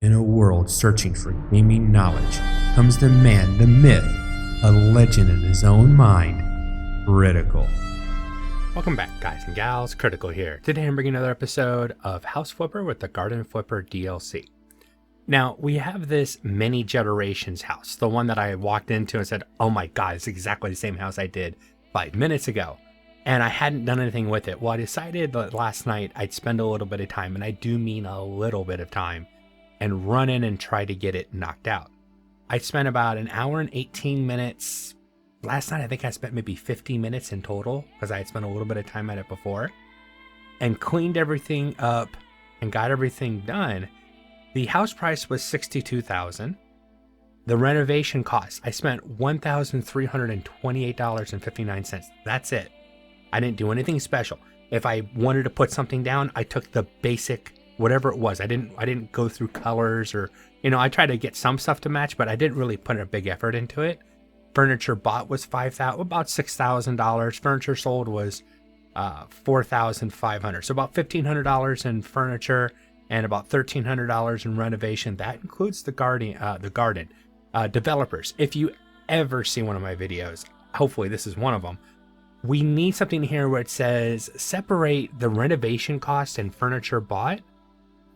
In a world searching for gaming knowledge comes the man, the myth, a legend in his own mind, Critical. Welcome back, guys and gals. Critical here. Today I'm bringing another episode of House Flipper with the Garden Flipper DLC. Now, we have this mini generations house, the one that I walked into and said, oh my god, it's exactly the same house I did 5 minutes ago. And I hadn't done anything with it. Well, I decided that last night I'd spend a little bit of time, and I do mean a little bit of time, and run in and try to get it knocked out. I spent about an hour and 18 minutes. Last night, I think I spent maybe 50 minutes in total because I had spent a little bit of time at it before and cleaned everything up and got everything done. The house price was $62,000. The renovation cost, I spent $1,328.59. That's it. I didn't do anything special. If I wanted to put something down, I took the basic whatever it was. I didn't go through colors or, I tried to get some stuff to match, but I didn't really put a big effort into it. Furniture bought was about $6,000. Furniture sold was $4,500. So about $1,500 in furniture and about $1,300 in renovation. That includes the garden. Developers, if you ever see one of my videos, hopefully this is one of them. We need something here where it says separate the renovation cost and furniture bought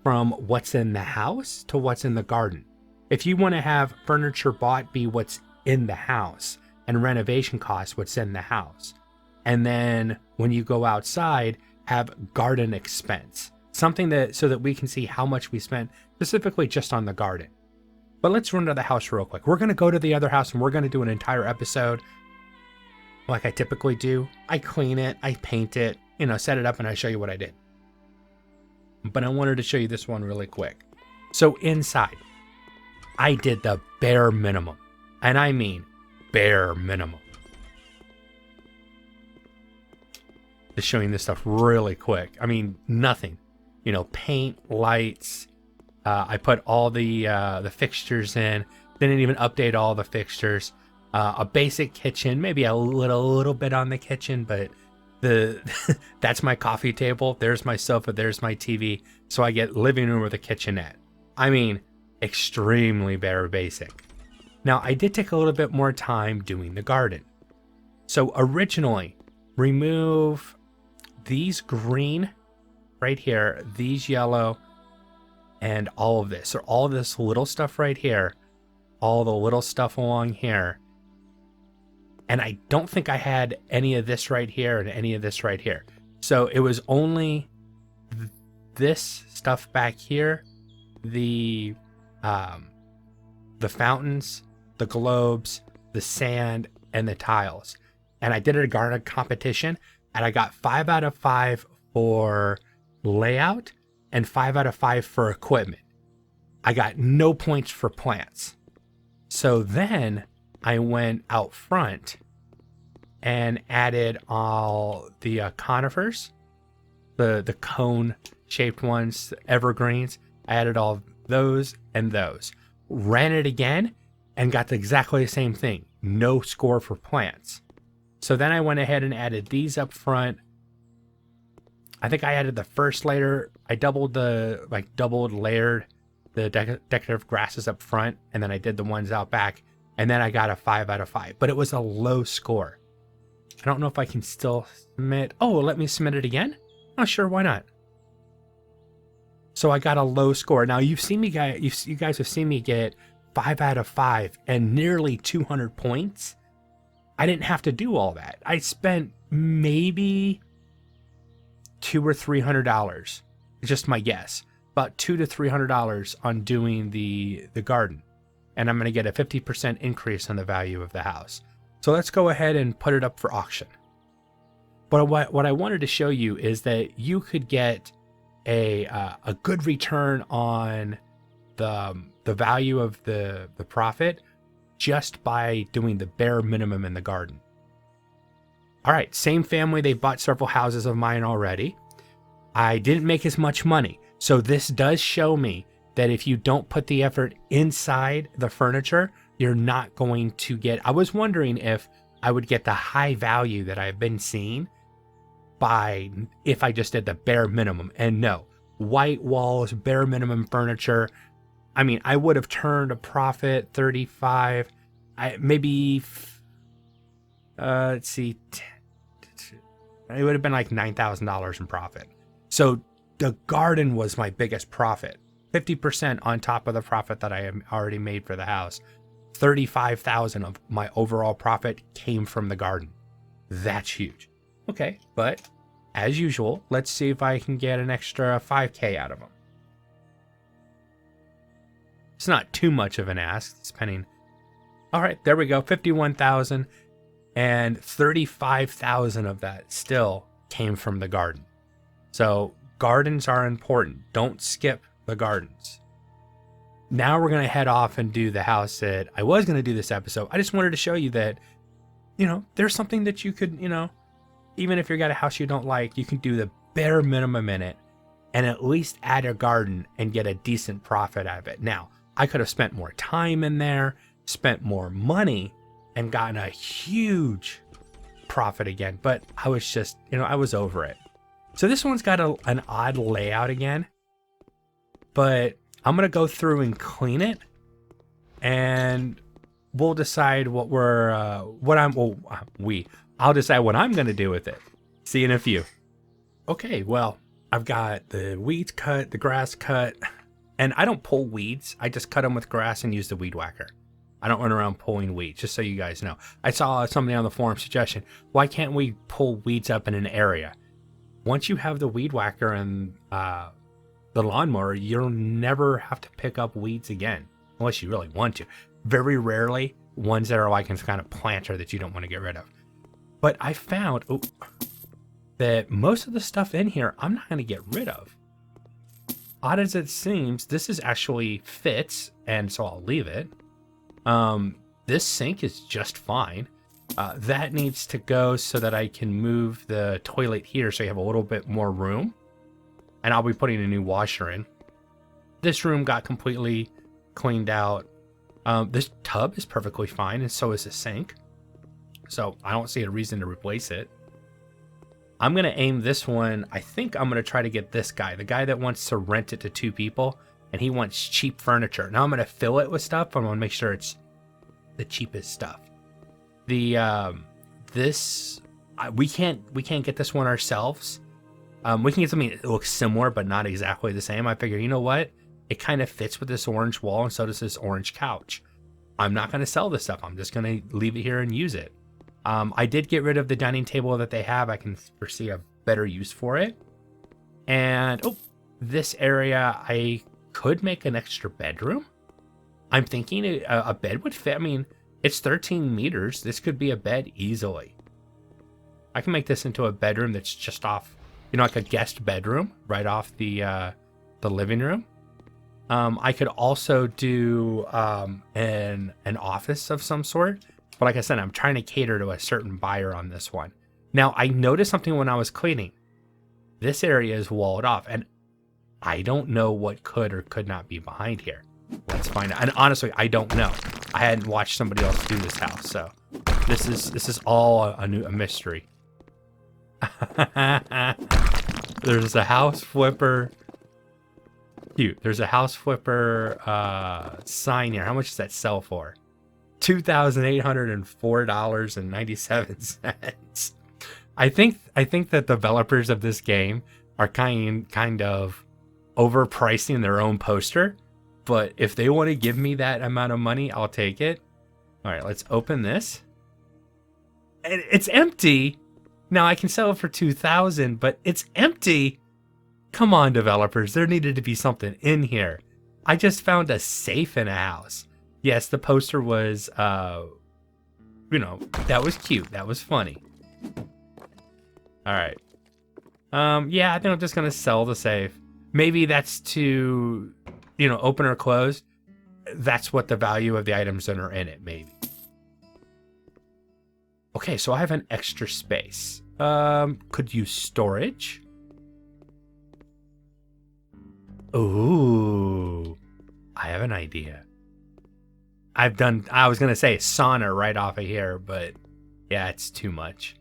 from what's in the house to what's in the garden. If you want to have furniture bought be what's in the house and renovation costs what's in the house, and then when you go outside have garden expense, something that so that we can see how much we spent specifically just on the garden. But let's run to the house real quick. We're going to go to the other house and we're going to do an entire episode like I typically do. I clean it, I paint it, set it up, and I show you what I did. But I wanted to show you this one really quick. So inside, I did the bare minimum. And I mean bare minimum. Just showing this stuff really quick. I mean, nothing. Paint, lights. I put all the fixtures in. Didn't even update all the fixtures. A basic kitchen, maybe a little bit on the kitchen, but that's my coffee table. There's my sofa. There's my TV. So I get living room with a kitchenette. I mean, extremely bare basic. Now, I did take a little bit more time doing the garden. So originally, remove these green right here, these yellow, and all of this. So all this little stuff right here, all the little stuff along here. And I don't think I had any of this right here and any of this right here. So it was only this stuff back here, the fountains, the globes, the sand, and the tiles. And I did a garden competition, and I got 5 out of 5 for layout and 5 out of 5 for equipment. I got no points for plants. So then I went out front and added all the conifers, the cone shaped ones, evergreens. I added all those and those. Ran it again and got exactly the same thing. No score for plants. So then I went ahead and added these up front. I think I added the first layer. I doubled layered the decorative grasses up front, and then I did the ones out back, and then I got a 5 out of 5, but it was a low score. I don't know if I can still submit. Oh, let me submit it again? Oh, sure, why not? So I got a low score. Now you guys have seen me get 5 out of 5 and nearly 200 points. I didn't have to do all that. I spent maybe $200 or $300, just my guess, about $200 to $300 on doing the garden. And I'm going to get a 50% increase on the value of the house. So let's go ahead and put it up for auction. But what I wanted to show you is that you could get a good return on the value of the profit just by doing the bare minimum in the garden. All right, same family. They bought several houses of mine already. I didn't make as much money. So this does show me that if you don't put the effort inside the furniture, you're not going to get. I was wondering if I would get the high value that I've been seeing if I just did the bare minimum. And no, white walls, bare minimum furniture, I mean, I would have turned a profit 35. Let's see, it would have been like $9,000 in profit. So the garden was my biggest profit, 50% on top of the profit that I had already made for the house. 35,000 of my overall profit came from the garden. That's huge. Okay, but as usual, let's see if I can get an extra 5K out of them. It's not too much of an ask, depending. All right, there we go, 51,000, and 35,000 of that still came from the garden. So gardens are important. Don't skip the gardens. Now we're going to head off and do the house that I was going to do this episode. I just wanted to show you that, there's something that you could, even if you've got a house you don't like, you can do the bare minimum in it and at least add a garden and get a decent profit out of it. Now, I could have spent more time in there, spent more money, and gotten a huge profit again. But I was just, I was over it. So this one's got an odd layout again. But I'm going to go through and clean it. And we'll decide I'll decide what I'm going to do with it. See you in a few. Okay, well, I've got the weeds cut, the grass cut. And I don't pull weeds. I just cut them with grass and use the weed whacker. I don't run around pulling weeds, just so you guys know. I saw somebody on the forum suggestion, why can't we pull weeds up in an area? Once you have the weed whacker and the lawnmower, you'll never have to pick up weeds again, unless you really want to. Very rarely, ones that are like in kind of planter that you don't want to get rid of. But I found that most of the stuff in here, I'm not going to get rid of. Odd as it seems, this is actually fits, and so I'll leave it. This sink is just fine. That needs to go so that I can move the toilet here so you have a little bit more room. And I'll be putting a new washer in. This room got completely cleaned out. This tub is perfectly fine, and so is the sink. So I don't see a reason to replace it. I'm going to aim this one. I think I'm going to try to get this guy, the guy that wants to rent it to 2 people, and he wants cheap furniture. Now I'm going to fill it with stuff. I'm going to make sure it's the cheapest stuff. We can't get this one ourselves. We can get something that looks similar, but not exactly the same. I figure, you know what? It kind of fits with this orange wall, and so does this orange couch. I'm not going to sell this stuff. I'm just going to leave it here and use it. I did get rid of the dining table that they have. I can foresee a better use for it. And, this area, I could make an extra bedroom. I'm thinking a bed would fit. I mean, it's 13 meters. This could be a bed easily. I can make this into a bedroom that's just off, like a guest bedroom right off the living room. I could also do an office of some sort. But like I said, I'm trying to cater to a certain buyer on this one. Now, I noticed something when I was cleaning. This area is walled off, and I don't know what could or could not be behind here. Let's find out. And honestly, I don't know. I hadn't watched somebody else do this house, so this is all a mystery. There's a house flipper. Cute. There's a house flipper sign here. How much does that sell for? $2,804.97. I think that developers of this game are kind of overpricing their own poster, but if they want to give me that amount of money, I'll take it. All right, let's open this. And it's empty. Now I can sell it for $2,000, but it's empty. Come on, developers. There needed to be something in here. I just found a safe in a house. Yes, the poster was, that was cute. That was funny. All right. Yeah, I think I'm just going to sell the safe. Maybe that's to, open or close. That's what the value of the items that are in it, maybe. Okay, so I have an extra space. Could use storage. Ooh, I have an idea. I was going to say sauna right off of here, but yeah, it's too much.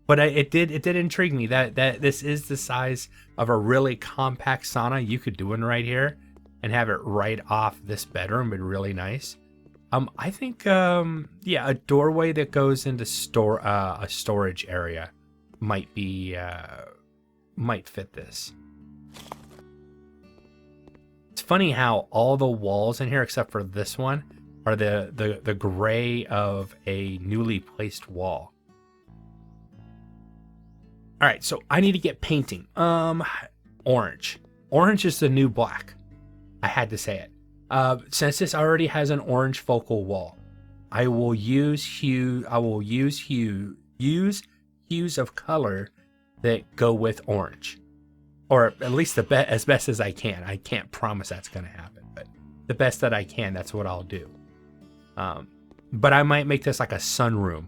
But it did intrigue me that this is the size of a really compact sauna you could do one right here. and have it right off this bedroom would be really nice. I think, yeah, a doorway that goes into a storage area might be, might fit this. It's funny how all the walls in here, except for this one, are the gray of a newly placed wall. All right, so I need to get painting. Orange. Orange is the new black. I had to say it. Since this already has an orange focal wall, I will use hues of color that go with orange, or at least as best as I can. I can't promise that's going to happen, but the best that I can, that's what I'll do. But I might make this like a sunroom.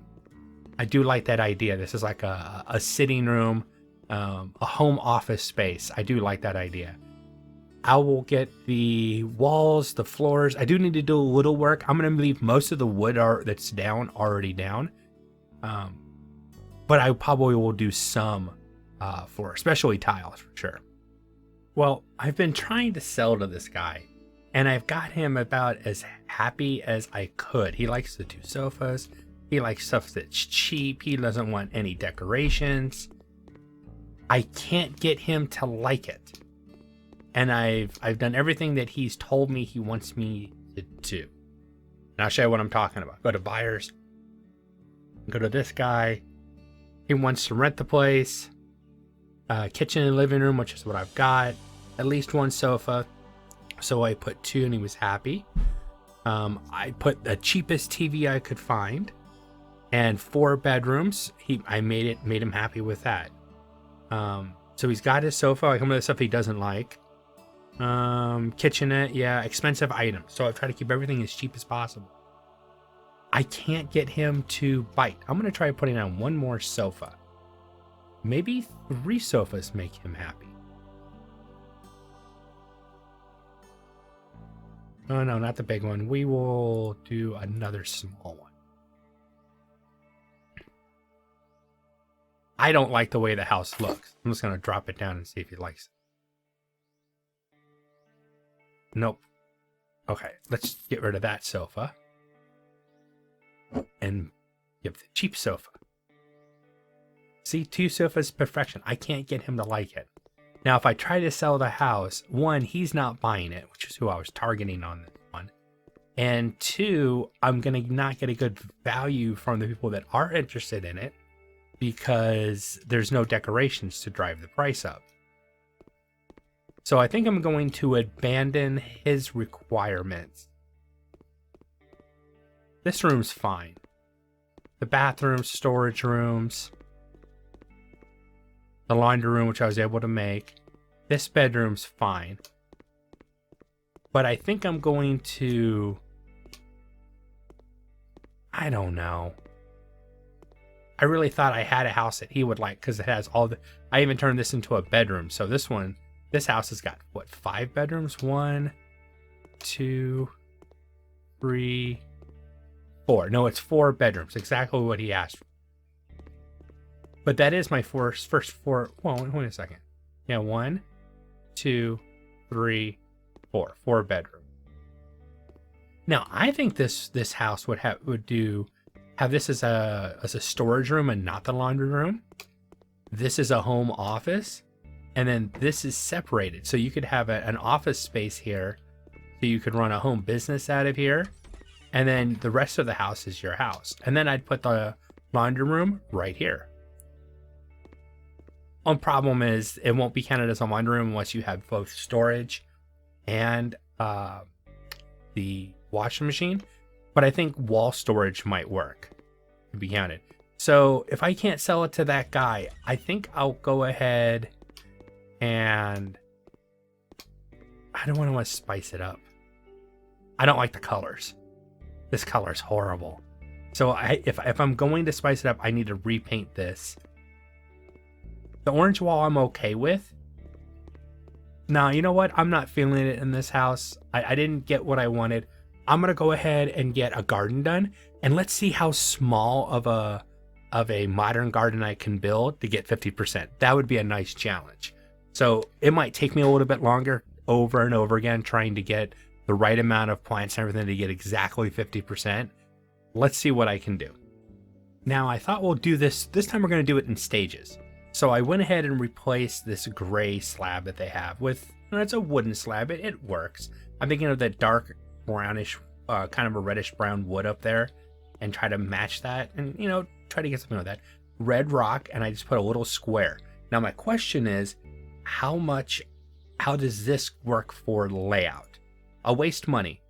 I do like that idea. This is like a sitting room, a home office space. I do like that idea. I will get the walls, the floors. I do need to do a little work. I'm going to leave most of the wood that's down already down. But I probably will do some for especially tiles for sure. Well, I've been trying to sell to this guy, and I've got him about as happy as I could. He likes the 2 sofas. He likes stuff that's cheap. He doesn't want any decorations. I can't get him to like it. And I've done everything that he's told me he wants me to do. And I'll show you what I'm talking about. Go to buyers. Go to this guy. He wants to rent the place. Kitchen and living room, which is what I've got. At least 1 sofa. So I put 2 and he was happy. I put the cheapest TV I could find. And 4 bedrooms. I made him happy with that. So he's got his sofa. I come with the stuff he doesn't like. Kitchenette, yeah, expensive items. So I try to keep everything as cheap as possible. I can't get him to bite. I'm going to try putting on 1 more sofa. Maybe 3 sofas make him happy. Oh, no, not the big one. We will do another small one. I don't like the way the house looks. I'm just going to drop it down and see if he likes it. Nope. Okay, let's get rid of that sofa. And give the cheap sofa. See, 2 sofas, perfection. I can't get him to like it. Now, if I try to sell the house, 1, he's not buying it, which is who I was targeting on this one. And 2, I'm going to not get a good value from the people that are interested in it because there's no decorations to drive the price up. So I think I'm going to abandon his requirements. This room's fine. The bathrooms, storage rooms, the laundry room, which I was able to make. This bedroom's fine. But I think I'm going to... I don't know. I really thought I had a house that he would like because it has all the... I even turned this into a bedroom. So this house has got, what, 5 bedrooms? 1, 2, 3, 4. No, it's 4 bedrooms. Exactly what he asked for. But that is my first 4. Well, wait a second. Yeah, 1, 2, 3, 4. 4 bedroom. Now, I think this house would have this as a storage room and not the laundry room. This is a home office. And then this is separated. So you could have an office space here. So you could run a home business out of here. And then the rest of the house is your house. And then I'd put the laundry room right here. One problem is it won't be counted as a laundry room unless you have both storage and the washing machine. But I think wall storage might work to be counted. So if I can't sell it to that guy, I think I'll go ahead and I don't want to spice it up. I don't like the colors. This color is horrible. So if I'm going to spice it up, I need to repaint this. The orange wall I'm okay with. Now, you know what? I'm not feeling it in this house. I didn't get what I wanted. I'm going to go ahead and get a garden done. And let's see how small of a modern garden I can build to get 50%. That would be a nice challenge. So it might take me a little bit longer over and over again trying to get the right amount of plants and everything to get exactly 50%. Let's see what I can do. Now, I thought we'll do this time we're going to do it in stages. So I went ahead and replaced this gray slab that they have with, it's a wooden slab. It works. I'm thinking of that dark brownish, kind of a reddish brown wood up there, and try to match that and, try to get something like that. Red rock, and I just put a little square. Now, my question is, how does this work for layout? I'll waste money.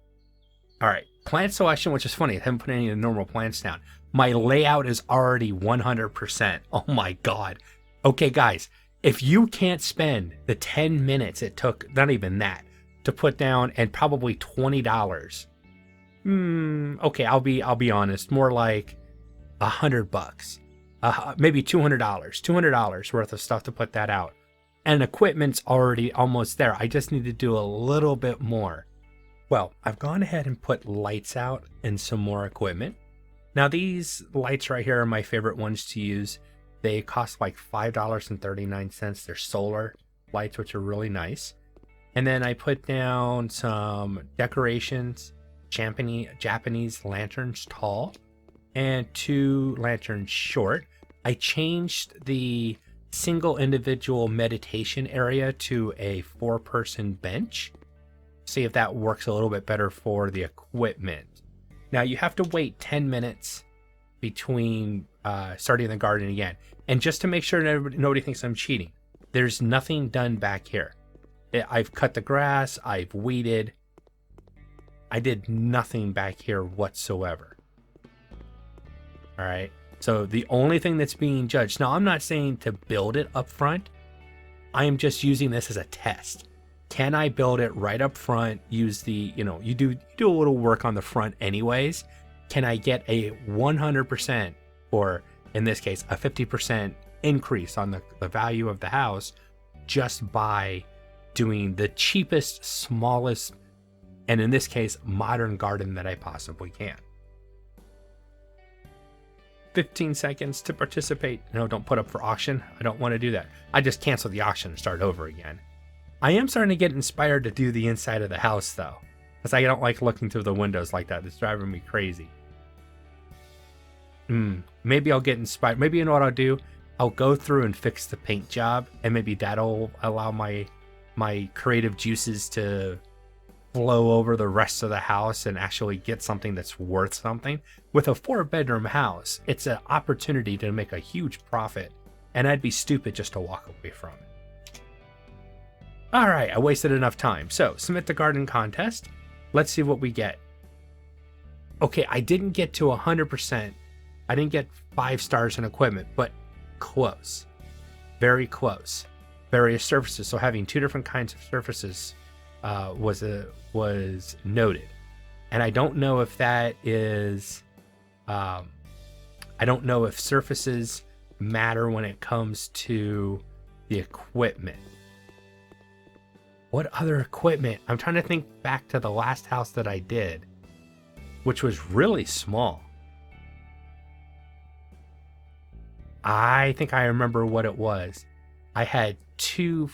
All right, plant selection, which is funny. I haven't put any of the normal plants down. My layout is already 100%. Oh my God. Okay, guys, if you can't spend the 10 minutes it took, not even that, to put down and probably $20. Okay, I'll be honest, more like $100, maybe $200 worth of stuff to put that out. And equipment's already almost there. I just need to do a little bit more. Well, I've gone ahead and put lights out and some more equipment. Now, these lights right here are my favorite ones to use. They cost like $5.39. They're solar lights, which are really nice. And then I put down some decorations, Japanese lanterns tall and 2 lanterns short. I changed the single individual meditation area to a 4-person bench. See if that works a little bit better for the equipment. Now, you have to wait 10 minutes between starting the garden again. And just to make sure nobody thinks I'm cheating, there's nothing done back here. I've cut the grass, I've weeded. I did nothing back here whatsoever. All right. So the only thing that's being judged, now I'm not saying to build it up front. I am just using this as a test. Can I build it right up front? Use the, you do a little work on the front anyways. Can I get a 100%, or in this case, a 50% increase on the value of the house just by doing the cheapest, smallest, and in this case, modern garden that I possibly can. 15 seconds to participate. No, don't put up for auction. I don't want to do that. I just cancel the auction and start over again. I am starting to get inspired to do the inside of the house though, because I don't like looking through the windows like that. It's driving me crazy. Maybe I'll get inspired. Maybe you know what I'll do? I'll go through and fix the paint job, and maybe that'll allow my creative juices to flow over the rest of the house and actually get something that's worth something. With a 4-bedroom house, it's an opportunity to make a huge profit, and I'd be stupid just to walk away from it. All right, I wasted enough time. So, submit the garden contest. Let's see what we get. Okay, I didn't get to 100%. I didn't get 5 stars in equipment, but close. Very close. Various surfaces. So having 2 different kinds of surfaces was noted. And I don't know if that is... I don't know if surfaces matter when it comes to the equipment. What other equipment? I'm trying to think back to the last house that I did, which was really small. I think I remember what it was. I had two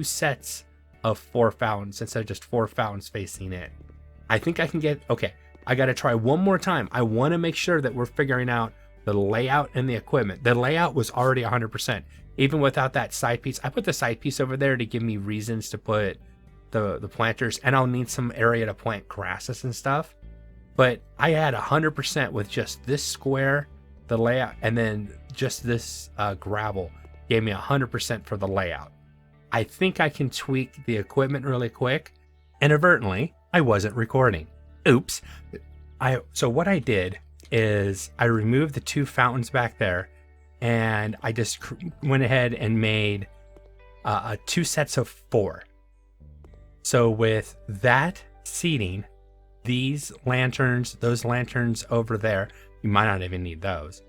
sets of 4 fountains instead of just 4 fountains facing in. I think I can get, okay, I got to try one more time. I want to make sure that we're figuring out the layout and the equipment. The layout was already 100%. Even without that side piece, I put the side piece over there to give me reasons to put the planters, and I'll need some area to plant grasses and stuff. But I had 100% with just this square, the layout, and then just this gravel gave me 100% for the layout. I think I can tweak the equipment really quick. Inadvertently, I wasn't recording. Oops. So what I did is I removed the 2 fountains back there, and I just went ahead and made 2 sets of 4. So with that seating, these lanterns, those lanterns over there, you might not even need those.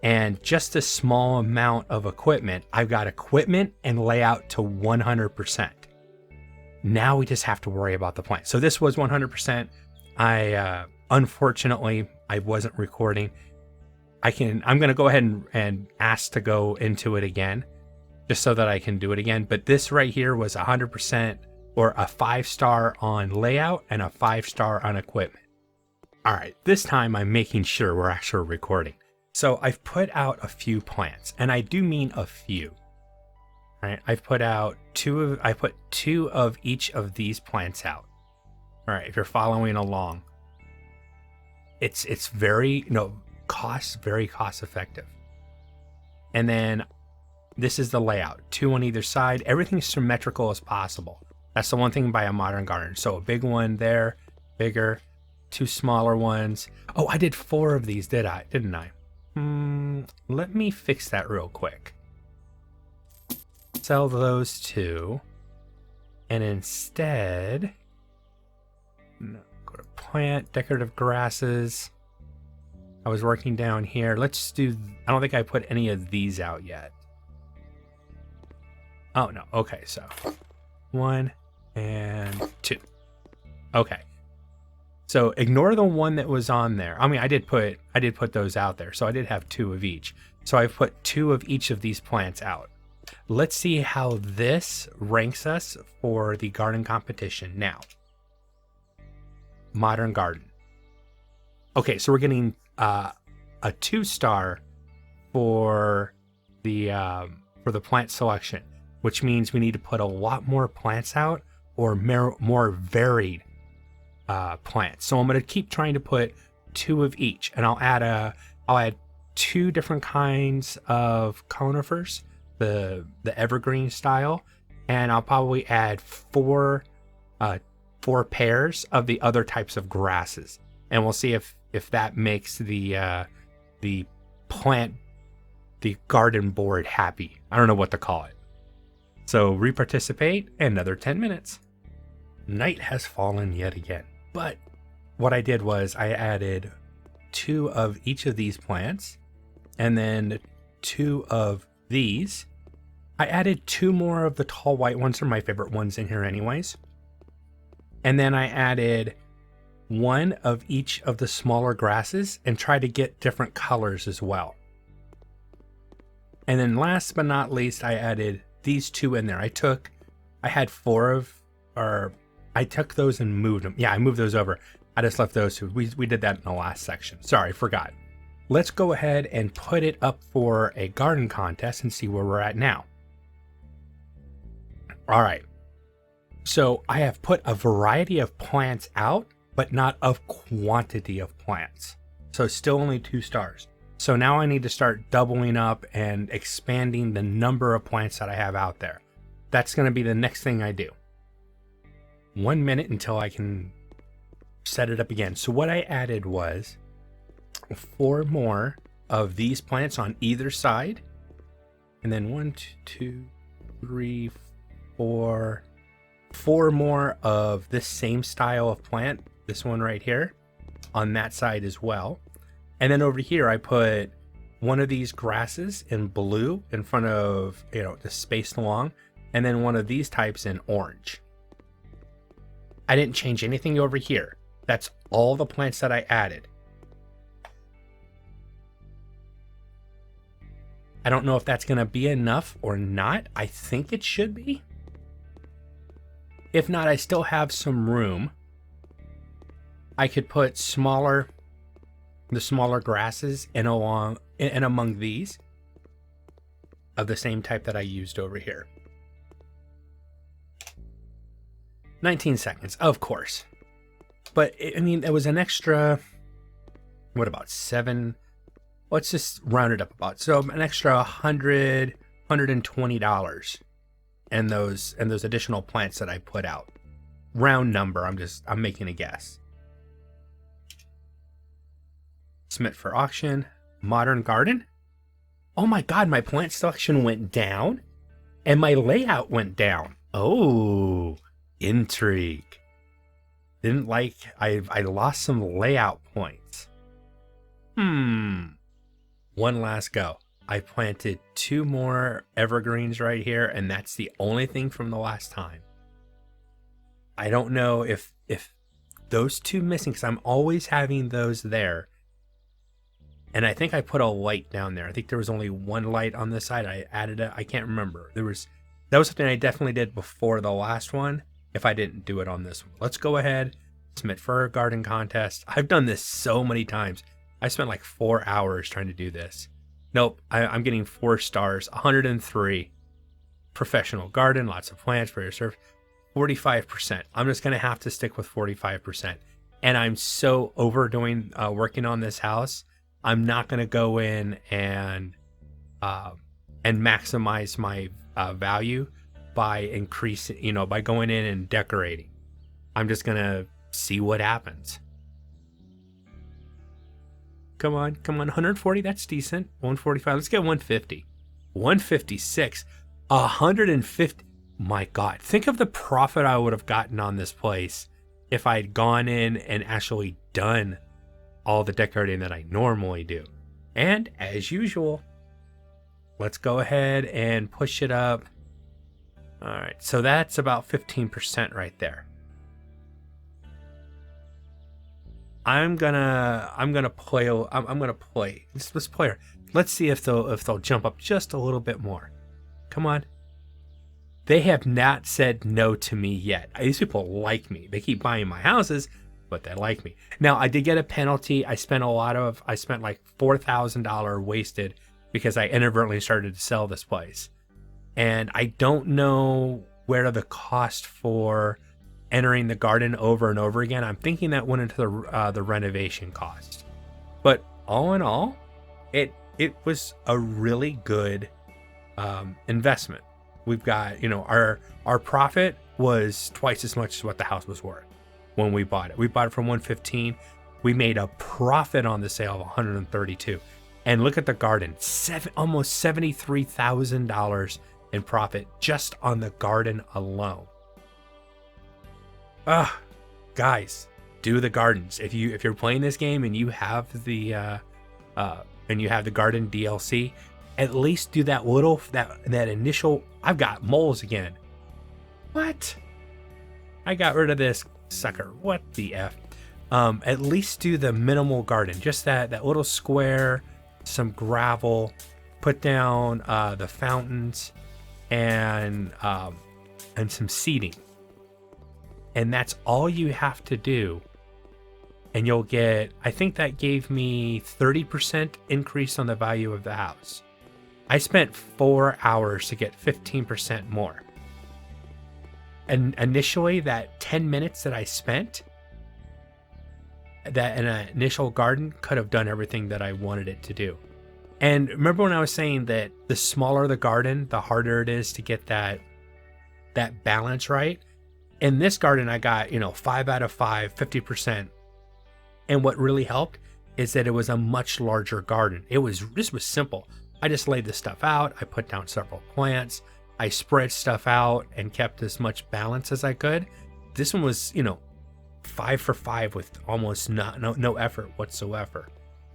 And just a small amount of equipment, I've got equipment and layout to 100%. Now we just have to worry about the plant. So this was 100%. Unfortunately, I wasn't recording. I'm going to go ahead and ask to go into it again, just so that I can do it again. But this right here was 100% or a 5-star on layout and a 5-star on equipment. All right, this time I'm making sure we're actually recording. So I've put out a few plants, and I do mean a few. All right, I put two of each of these plants out. All right, if you're following along, it's very very cost effective. And then this is the layout, 2 on either side. Everything's symmetrical as possible. That's the one thing by a modern garden. So a big one there, bigger, 2 smaller ones. Oh, I did 4 of these, didn't I? Let me fix that real quick. Sell those 2. And instead, go to plant, decorative grasses. I was working down here. Let's do, I don't think I put any of these out yet. Oh no, okay, so 1 and 2. Okay. So ignore the one that was on there. I mean, I did put those out there. So I did have 2 of each. So I put 2 of each of these plants out. Let's see how this ranks us for the garden competition now. Modern garden. Okay, so we're getting a 2-star for the plant selection, which means we need to put a lot more plants out or more varied plants. So I'm going to keep trying to put 2 of each, and I'll add 2 different kinds of conifers, the evergreen style, and I'll probably add 4 pairs of the other types of grasses, and we'll see if that makes the garden board happy. I don't know what to call it. So reparticipate another 10 minutes. Night has fallen yet again. But what I did was I added 2 of each of these plants and then 2 of these. I added 2 more of the tall white ones. They're my favorite ones in here anyways. And then I added 1 of each of the smaller grasses and tried to get different colors as well. And then last but not least, I added these 2 in there. I took those and moved them. Yeah, I moved those over. I just left those 2. We did that in the last section. Sorry, forgot. Let's go ahead and put it up for a garden contest and see where we're at now. All right. So I have put a variety of plants out, but not of quantity of plants. So still only 2 stars. So now I need to start doubling up and expanding the number of plants that I have out there. That's going to be the next thing I do. 1 minute until I can set it up again. So what I added was 4 more of these plants on either side. And then 1, 2, 3, 4. 4 more of this same style of plant. This one right here on that side as well. And then over here, I put 1 of these grasses in blue in front of, just spaced along. And then 1 of these types in orange. I didn't change anything over here. That's all the plants that I added. I don't know if that's going to be enough or not. I think it should be. If not, I still have some room. I could put the smaller grasses in among these of the same type that I used over here. 19 seconds, of course. But it was an extra, what about 7? Let's just round it up about. So an extra $100, $120 and those additional plants that I put out. Round number, I'm making a guess. Submit for auction. Modern garden. Oh my God, my plant selection went down and my layout went down. Oh, intrigue. I lost some layout points. One last go. I planted 2 more evergreens right here, and that's the only thing from the last time. I don't know if those 2 missing, because I'm always having those there. And I think I put a light down there. I think there was only 1 light on this side. I added it. I can't remember. That was something I definitely did before the last one. if I didn't do it on this one. Let's go ahead, submit for a garden contest. I've done this so many times. I spent like 4 hours trying to do this. Nope, I'm getting 4 stars, 103. Professional garden, lots of plants for your service. 45%. I'm just going to have to stick with 45%. And I'm so overdoing working on this house. I'm not going to go in and maximize my value by increasing, by going in and decorating. I'm just going to see what happens. Come on. 140, that's decent. 145, let's get 150. 156, 150. My God, think of the profit I would have gotten on this place if I'd gone in and actually done all the decorating that I normally do. And as usual, let's go ahead and push it up. All right, so that's about 15% right there. I'm gonna play. Let's play her. Let's see if they'll jump up just a little bit more. Come on. They have not said no to me yet. These people like me. They keep buying my houses, but they like me. Now, I did get a penalty. I spent like $4,000 wasted because I inadvertently started to sell this place. And I don't know where the cost for entering the garden over and over again. I'm thinking that went into the renovation cost. But all in all, it was a really good investment. We've got, our profit was twice as much as what the house was worth when we bought it. We bought it for $115. We made a profit on the sale of $132. And look at the garden, almost $73,000 in profit just on the garden alone. Guys, do the gardens. If you're playing this game and you have the garden DLC, at least do that that initial. I've got moles again. What? I got rid of this sucker. What the F? At least do the minimal garden. Just that little square, some gravel, put down the fountains and some seating. And that's all you have to do. And you'll get, I think that gave me 30% increase on the value of the house. I spent 4 hours to get 15% more. And initially, that 10 minutes that I spent, that in an initial garden could have done everything that I wanted it to do. And remember when I was saying that the smaller the garden, the harder it is to get that balance right? In this garden, I got, 5 out of 5, 50%. And what really helped is that it was a much larger garden. This was simple. I just laid the stuff out. I put down several plants. I spread stuff out and kept as much balance as I could. This one was, 5 for 5 with almost no effort whatsoever.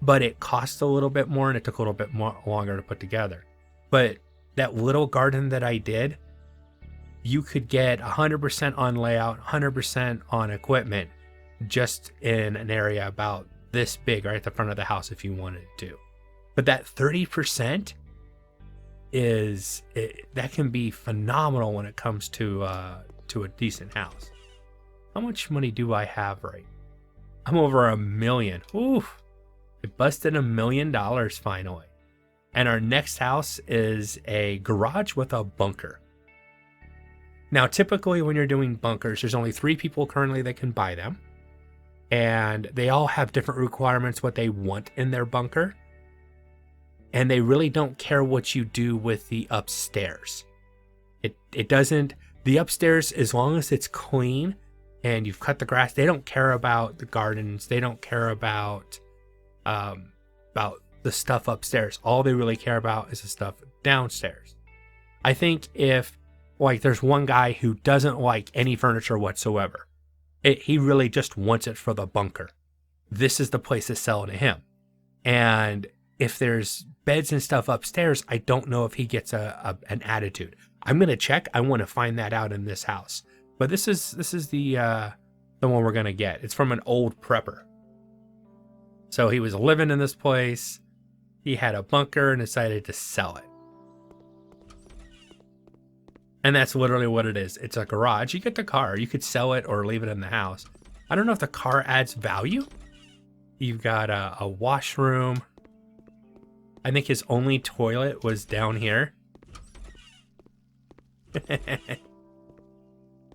But it cost a little bit more and it took a little bit more longer to put together. But that little garden that I did, you could get 100% on layout, 100% on equipment, just in an area about this big right at the front of the house if you wanted to. But that 30% that can be phenomenal when it comes to a decent house. How much money do I have right? I'm over $1 million. Oof. I busted $1 million finally. And our next house is a garage with a bunker. Now, typically when you're doing bunkers, there's only 3 people currently that can buy them. And they all have different requirements, what they want in their bunker. And they really don't care what you do with the upstairs. It doesn't, the upstairs, as long as it's clean and you've cut the grass, they don't care about the gardens. They don't care about the stuff upstairs. All they really care about is the stuff downstairs. I think if, there's one guy who doesn't like any furniture whatsoever. He really just wants it for the bunker. This is the place to sell it to him. And if there's beds and stuff upstairs, I don't know if he gets an attitude. I'm gonna check. I want to find that out in this house. But this is the one we're gonna get. It's from an old prepper. So he was living in this place. He had a bunker and decided to sell it. And that's literally what it is. It's a garage. You get the car. You could sell it or leave it in the house. I don't know if the car adds value. You've got a washroom. I think his only toilet was down here.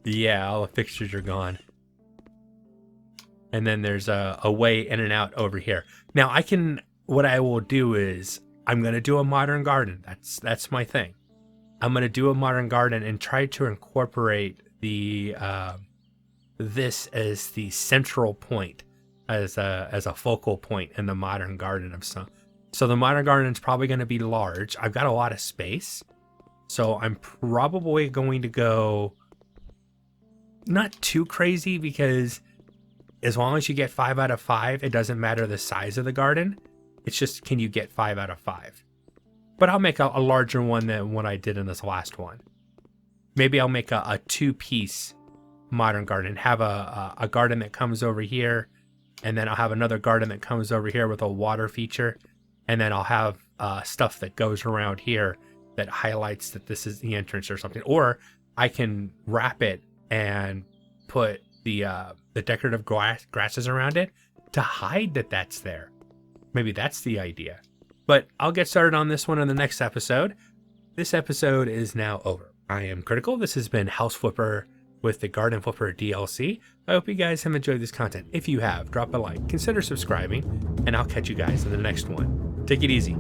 Yeah, all the fixtures are gone. And then there's a way in and out over here. Now what I will do is I'm going to do a modern garden. That's my thing. I'm going to do a modern garden and try to incorporate this as the central point, as a focal point in the modern garden of some. So the modern garden is probably going to be large. I've got a lot of space. So I'm probably going to go not too crazy, because as long as you get 5 out of 5, it doesn't matter the size of the garden. It's just, can you get 5 out of 5? But I'll make a larger one than what I did in this last one. Maybe I'll make a 2-piece modern garden. Have a garden that comes over here, and then I'll have another garden that comes over here with a water feature. And then I'll have stuff that goes around here that highlights that this is the entrance or something. Or I can wrap it and put the decorative grasses around it to hide that that's there. Maybe that's the idea. But I'll get started on this one in the next episode. This episode is now over. I am Critical. This has been House Flipper with the Garden Flipper DLC. I hope you guys have enjoyed this content. If you have, drop a like, consider subscribing, and I'll catch you guys in the next one. Take it easy.